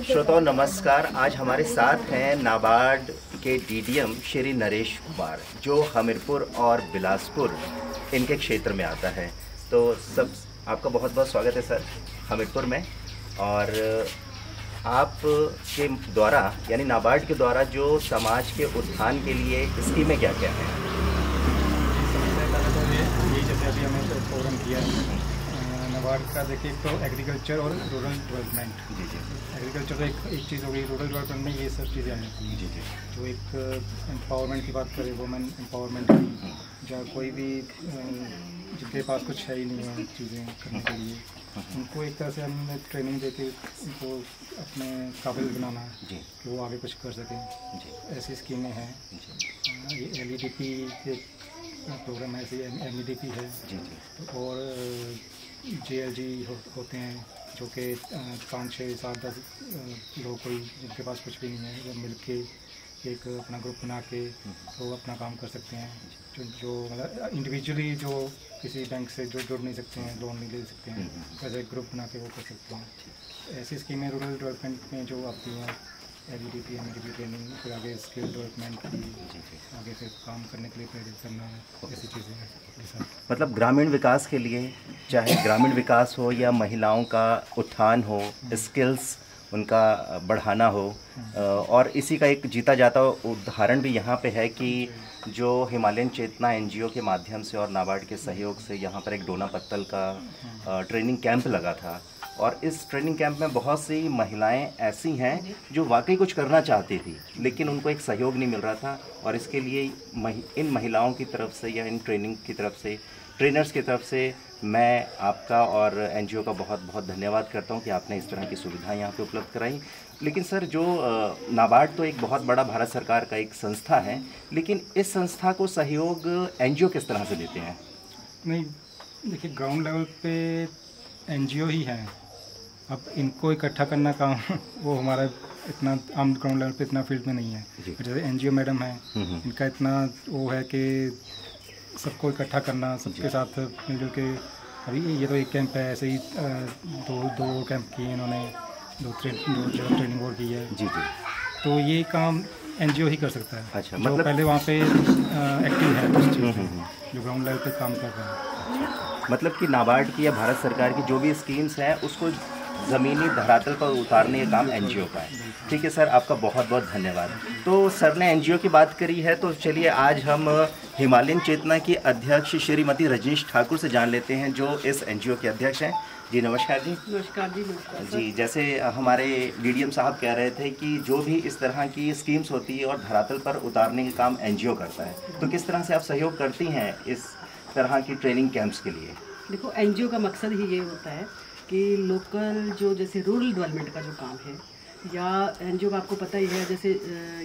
श्रोताओं नमस्कार। आज हमारे साथ हैं नाबार्ड के डीडीएम श्री नरेश कुमार, जो हमीरपुर और बिलासपुर इनके क्षेत्र में आता है। तो सब आपका बहुत बहुत स्वागत है सर हमीरपुर में। और आप के द्वारा यानी नाबार्ड के द्वारा जो समाज के उत्थान के लिए स्कीमें क्या क्या हैं? जैसे अभी हमने प्रोग्राम किया है नाबार्ड का, देखिए तो एग्रीकल्चर और रूरल डेवलपमेंट। जी जी। एग्रीकल्चर तो एक चीज़ हो गई, रूरल डेवलपमेंट में ये सब चीज़ें आनी चाहिए। जी जी। तो एक एम्पावरमेंट की बात करें, वुमेन एम्पावरमेंट की, जहाँ कोई भी जिनके पास कुछ है ही नहीं है चीज़ें करने के लिए, उनको एक तरह से हमने ट्रेनिंग देके उनको अपने काबिल बनाना है कि वो आगे कुछ कर सकें। ऐसी स्कीमें हैं। ये LEDP के प्रोग्राम है, ऐसे MEDP है। और JLG होते हैं जो कि 5, 6, 7, 10 लोग कोई जिनके पास कुछ भी नहीं है, वो मिल के एक अपना ग्रुप बना के वो अपना काम कर सकते हैं। जो मतलब इंडिविजुअली जो किसी बैंक से जो जुड़ नहीं सकते हैं, लोन नहीं ले सकते हैं, वैसे एक ग्रुप बना के वो कर सकते हैं। ऐसी स्कीमें रूरल डेवलपमेंट में जो आती हैं, LEDP MEDP ट्रेनिंग, फिर आगे स्किल डेवलपमेंट की, आगे फिर काम करने के लिए प्रेरित करना, ऐसी चीज़ें हैं। मतलब ग्रामीण विकास के लिए, चाहे ग्रामीण विकास हो या महिलाओं का उत्थान हो, स्किल्स उनका बढ़ाना हो। और इसी का एक जीता जाता उदाहरण भी यहाँ पे है कि जो हिमालयन चेतना NGO के माध्यम से और नाबार्ड के सहयोग से यहाँ पर एक डोना पत्तल का ट्रेनिंग कैंप लगा था। और इस ट्रेनिंग कैंप में बहुत सी महिलाएं ऐसी हैं जो वाकई कुछ करना चाहती थी, लेकिन उनको एक सहयोग नहीं मिल रहा था। और इसके लिए इन महिलाओं की तरफ से या इन ट्रेनिंग की तरफ से, ट्रेनर्स की तरफ से मैं आपका और NGO का बहुत बहुत धन्यवाद करता हूं कि आपने इस तरह की सुविधाएं यहाँ पे उपलब्ध कराई। लेकिन सर, जो नाबार्ड तो एक बहुत बड़ा भारत सरकार का एक संस्था है, लेकिन इस संस्था को सहयोग NGO किस तरह से देते हैं? नहीं, देखिए ग्राउंड लेवल पे NGO ही हैं। अब इनको इकट्ठा करना काम वो हमारा इतना आम ग्राउंड लेवल पे इतना फील्ड में नहीं है। जैसे NGO मैडम है, इनका इतना वो है कि सबको इकट्ठा करना, सबके साथ मिलजुल के। अभी ये तो एक कैंप है, ऐसे ही दो कैंप किए इन्होंने, दो जगह ट्रेनिंग और की है। जी। तो ये काम NGO ही कर सकता है। अच्छा, मतलब पहले वहाँ पे एक्टिव है उस चीज़ में, जो ग्राउंड लेवल पे काम कर रहे हैं। मतलब कि नाबार्ड की या भारत सरकार की जो भी स्कीम्स हैं उसको ज़मीनी धरातल पर उतारने का काम NGO का है। ठीक है सर, आपका बहुत बहुत धन्यवाद। तो सर ने NGO की बात करी है, तो चलिए आज हम हिमालयन चेतना की अध्यक्ष श्रीमती रजनीश ठाकुर से जान लेते हैं, जो इस NGO के अध्यक्ष हैं। जी नमस्कार जी। नमस्कार जी। नमस्कार जी। जैसे हमारे DDM साहब कह रहे थे कि जो भी इस तरह की स्कीम्स होती है और धरातल पर उतारने का काम NGO करता है, तो किस तरह से आप सहयोग करती हैं इस तरह की ट्रेनिंग कैंप्स के लिए? देखो, NGO का मकसद ही ये होता है कि लोकल जो जैसे रूरल डेवलपमेंट का जो काम है, या NGO का आपको पता ही है, जैसे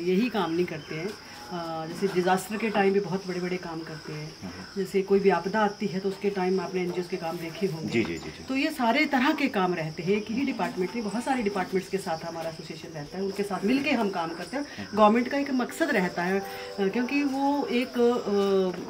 यही काम नहीं करते हैं। जैसे डिज़ास्टर के टाइम भी बहुत बड़े बड़े काम करते हैं। जैसे कोई भी आपदा आती है तो उसके टाइम आपने NGOs के काम देखे होंगे। जी जी जी। तो ये सारे तरह के काम रहते हैं। एक ही डिपार्टमेंट नहीं, बहुत सारे डिपार्टमेंट्स के साथ हमारा एसोसिएशन रहता है, उनके साथ मिलके हम काम करते हैं। गवर्नमेंट का एक मकसद रहता है क्योंकि वो एक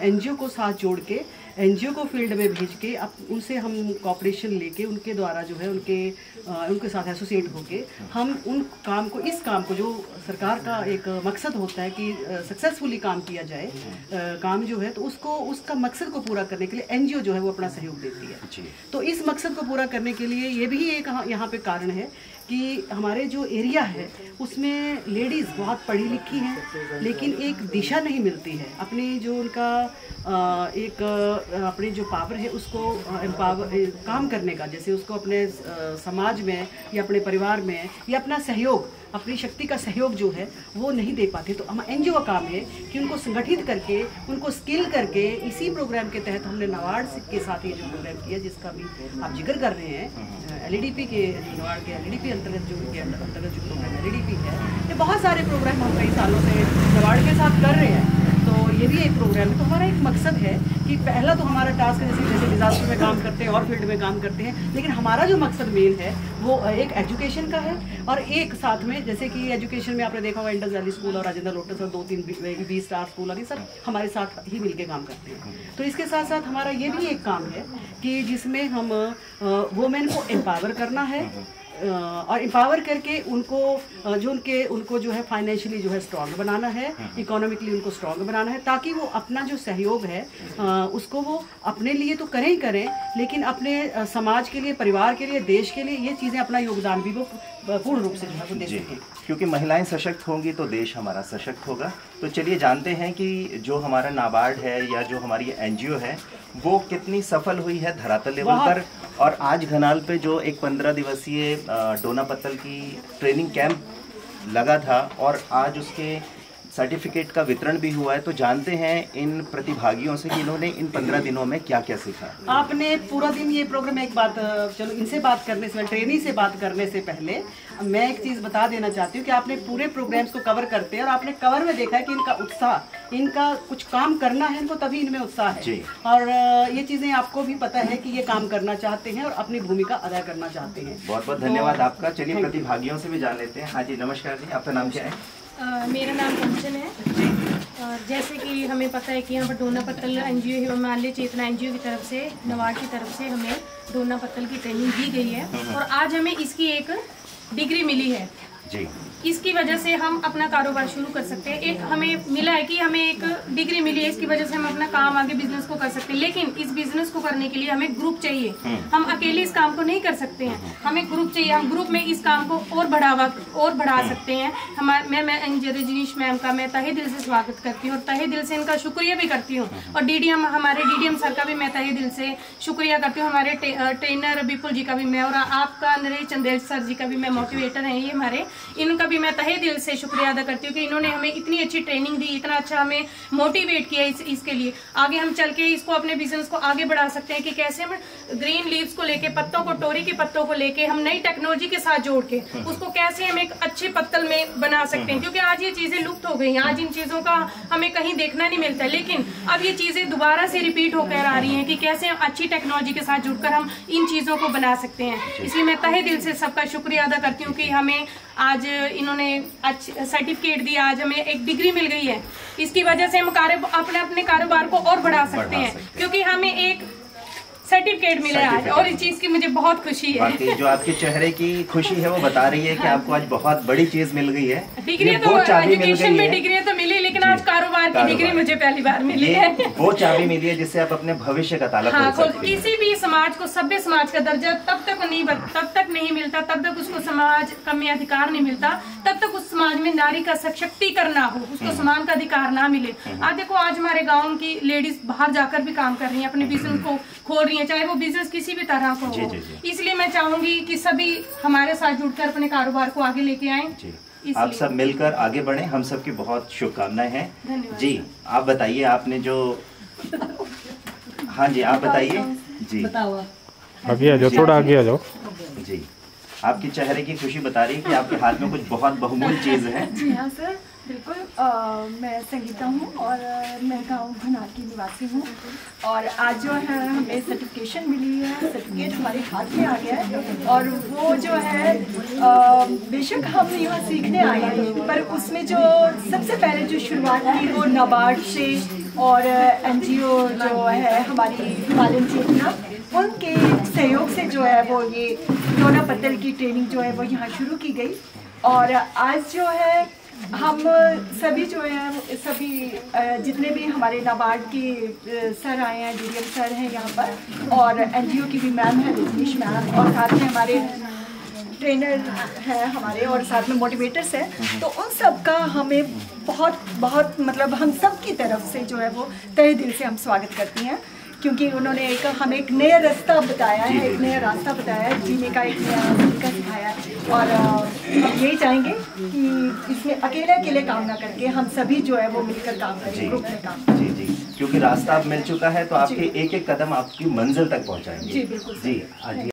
NGO को साथ जोड़ के, NGO को फील्ड में भेज के अब उनसे हम कॉपरेशन लेके उनके द्वारा जो है उनके साथ एसोसिएट होके हम उन काम को, इस काम को जो सरकार का एक मकसद होता है कि सक्सेसफुली काम किया जाए, काम जो है, तो उसका मकसद को पूरा करने के लिए NGO जो है वो अपना सहयोग देती है। तो इस मकसद को पूरा करने के लिए ये भी एक यहाँ पे कारण है कि हमारे जो एरिया है उसमें लेडीज़ बहुत पढ़ी लिखी हैं, लेकिन एक दिशा नहीं मिलती है। अपनी जो उनका अपनी जो पावर है उसको काम करने का, जैसे उसको अपने समाज में या अपने परिवार में या अपना सहयोग, अपनी शक्ति का सहयोग जो है वो नहीं दे पाते। तो हम NGO का काम है कि उनको संगठित करके, उनको स्किल करके, इसी प्रोग्राम के तहत हमने नाबार्ड के साथ ये जो प्रोग्राम किया जिसका भी आप जिक्र कर रहे हैं, LEDP के, नाबार्ड के LEDP अंतर्गत जो प्रोग्राम LEDP है, ये बहुत सारे प्रोग्राम हम कई सालों से नाबार्ड के साथ कर रहे हैं। तो ये भी एक प्रोग्राम है। तो हमारा एक मकसद है कि पहला तो हमारा टास्क है जैसे डिजास्टर में काम करते हैं और फील्ड में काम करते हैं, लेकिन हमारा जो मकसद मेन है वो एक एजुकेशन का है, और एक साथ में जैसे कि एजुकेशन में आपने देखा होगा इंडस वैली स्कूल और राजेंद्र लोटस और 2-3 बी स्टार स्कूल और ये सब हमारे साथ ही मिलके काम करते हैं। तो इसके साथ साथ हमारा ये भी एक काम है कि जिसमें हम वुमेन को एम्पावर करना है, और एम्पावर करके उनको जो है फाइनेंशियली जो है स्ट्रांग बनाना है, इकोनॉमिकली उनको स्ट्रांग बनाना है, ताकि वो अपना जो सहयोग है उसको वो अपने लिए तो करें ही करें, लेकिन अपने समाज के लिए, परिवार के लिए, देश के लिए ये चीज़ें अपना योगदान भी वो पूर्ण रूप से जो है वो दे सकें। क्योंकि महिलाएं सशक्त होंगी तो देश हमारा सशक्त होगा। तो चलिए जानते हैं कि जो हमारा नाबार्ड है या जो हमारी एनजीओ है वो कितनी सफल हुई है धरातल लेवल पर। और आज घनाल पे जो एक 15 दिवसीय डोना पत्तल की ट्रेनिंग कैंप लगा था और आज उसके सर्टिफिकेट का वितरण भी हुआ है, तो जानते हैं इन प्रतिभागियों से कि इन्होंने इन 15 दिनों में क्या क्या सीखा। आपने पूरा दिन ये प्रोग्राम, एक बात चलो इनसे बात करने से, ट्रेनी से बात करने से पहले मैं एक चीज़ बता देना चाहती हूँ कि आपने पूरे प्रोग्राम्स को कवर करते हैं और आपने कवर में देखा है कि इनका उत्साह, इनका कुछ काम करना है इनको, तभी इनमें उत्साह है। और ये चीज़ें आपको भी पता है कि ये काम करना चाहते हैं और अपनी भूमिका अदा करना चाहते हैं। बहुत बहुत धन्यवाद आपका। चलिए प्रतिभागियों से भी जान लेते हैं। हाँ जी, नमस्कार जी, आपका नाम क्या है? मेरा नाम कंचन है। और जैसे कि हमें पता है कि यहाँ पर डोना पत्तल एनजीओ हिमालय चेतना एनजीओ की तरफ से, नबार्ड की तरफ से हमें डोना पत्तल की ट्रेनिंग दी गई है और आज हमें इसकी एक डिग्री मिली है जी। इसकी वजह से हम अपना कारोबार शुरू कर सकते हैं। एक हमें मिला है कि हमें एक डिग्री मिली है, इसकी वजह से हम अपना काम आगे बिजनेस को कर सकते हैं, लेकिन इस बिजनेस को करने के लिए हमें ग्रुप चाहिए। हम अकेले इस काम को नहीं कर सकते हैं, हमें ग्रुप चाहिए। हम ग्रुप में इस काम को और बढ़ा सकते हैं। मैं रजनीश मैम का मैं तहे दिल से स्वागत करती हूँ और तहे दिल से इनका शुक्रिया भी करती हूँ। और हमारे डीडीएम सर का भी मैं तहे दिल से शुक्रिया करती हूँ, हमारे ट्रेनर विपुल जी का भी मैं, और आपका नरेश चंदेल सर जी का भी मैं, मोटिवेटर है ये हमारे, इनका भी मैं तहे दिल से शुक्रिया अदा करती हूँ कि इन्होंने हमें इतनी अच्छी ट्रेनिंग दी, इतना अच्छा हमें मोटिवेट किया इसके लिए। आगे हम चल के इसको अपने बिजनेस को आगे बढ़ा सकते हैं कि कैसे हम ग्रीन लीव्स को लेके, पत्तों को, टोरी के पत्तों को लेके हम नई टेक्नोलॉजी के साथ जोड़ के उसको कैसे हम एक अच्छे पत्तल में बना सकते हैं, क्योंकि आज ये चीजें लुप्त हो गई हैं। आज इन चीजों का हमें कहीं देखना नहीं मिलता, लेकिन अब ये चीजें दोबारा से रिपीट होकर आ रही हैं कि कैसे हम अच्छी टेक्नोलॉजी के साथ जुड़कर हम इन चीजों को बना सकते हैं। इसलिए मैं तहे दिल से सबका शुक्रिया अदा करती हूँ कि हमें आज इन्होंने सर्टिफिकेट दिया, आज हमें एक डिग्री मिल गई है। इसकी वजह से हम अपने कारोबार को और बढ़ा सकते हैं, क्योंकि हमें एक सर्टिफिकेट मिला आज और इस चीज की मुझे बहुत खुशी है। जो आपके चेहरे की खुशी है वो बता रही है कि आपको आज बहुत बड़ी चीज मिल गई है। डिग्री तो एजुकेशन में डिग्री तो मिली, लेकिन आज कारोबार की डिग्री मुझे पहली बार मिली है। वो चाबी मिली है जिससे आप अपने भविष्य का ताला खोल सकते हैं। किसी भी समाज को, सभ्य समाज का दर्जा तब तक नहीं मिलता, तब तक उसको समाज का में अधिकार नहीं मिलता, तब तक उस समाज में नारी का सशक्तिकरण ना हो, उसको समान का अधिकार ना मिले। आज देखो, आज हमारे गाँव की लेडीज बाहर जाकर भी काम कर रही है, अपने बिजनेस को खोल रही है, चाहे वो बिजनेस किसी भी तरह का हो। इसलिए मैं चाहूंगी कि सभी हमारे साथ जुड़कर अपने कारोबार को आगे लेके आए। आप सब मिलकर आगे बढ़े, हम सबकी बहुत शुभकामनाएं हैं जी। आप बताइए, आपने जो हाँ जी, आप बताइए जी। आगे आ जाओ, थोड़ा आगे आ जाओ जी। आपके चेहरे की खुशी बता रही है कि आपके हाथ में कुछ बहुत बहुमूल्य चीज है। जी हाँ सर, बिल्कुल। मैं संगीता हूँ और मैं गाँव घनाल की निवासी हूँ, और आज जो है हमें सर्टिफिकेशन मिली है, सर्टिफिकेट हमारे हाथ में आ गया है। और वो जो है बेशक हम यहाँ सीखने आए हैं, पर उसमें जो सबसे पहले जो शुरुआत की वो नाबार्ड से और एनजीओ जो है हमारी हिमालय चेतना, उनके सहयोग से जो है वो ये डोना पत्तल की ट्रेनिंग जो है वो यहाँ शुरू की गई। और आज जो है हम सभी जो है, सभी जितने भी हमारे नाबार्ड के सर आए हैं, डीडीएम सर हैं यहाँ पर, और एनजीओ की भी मैम है रजनीश मैम, और साथ में हमारे ट्रेनर हैं हमारे, और साथ में मोटिवेटर्स हैं। तो उन सब का हमें बहुत मतलब हम सब की तरफ से जो है वो तहे दिल से हम स्वागत करती हैं, क्योंकि उन्होंने हमें एक नया रास्ता बताया है, एक नया रास्ता बताया है, जीने का एक नया तरीका सिखाया है। और हम यही चाहेंगे कि इसमें अकेले काम ना करके हम सभी जो है वो मिलकर काम करें, ग्रुप में काम। जी जी, क्योंकि रास्ता अब मिल चुका है तो आपके एक एक कदम आपकी मंजिल तक पहुंचाएंगे। जी बिल्कुल जी।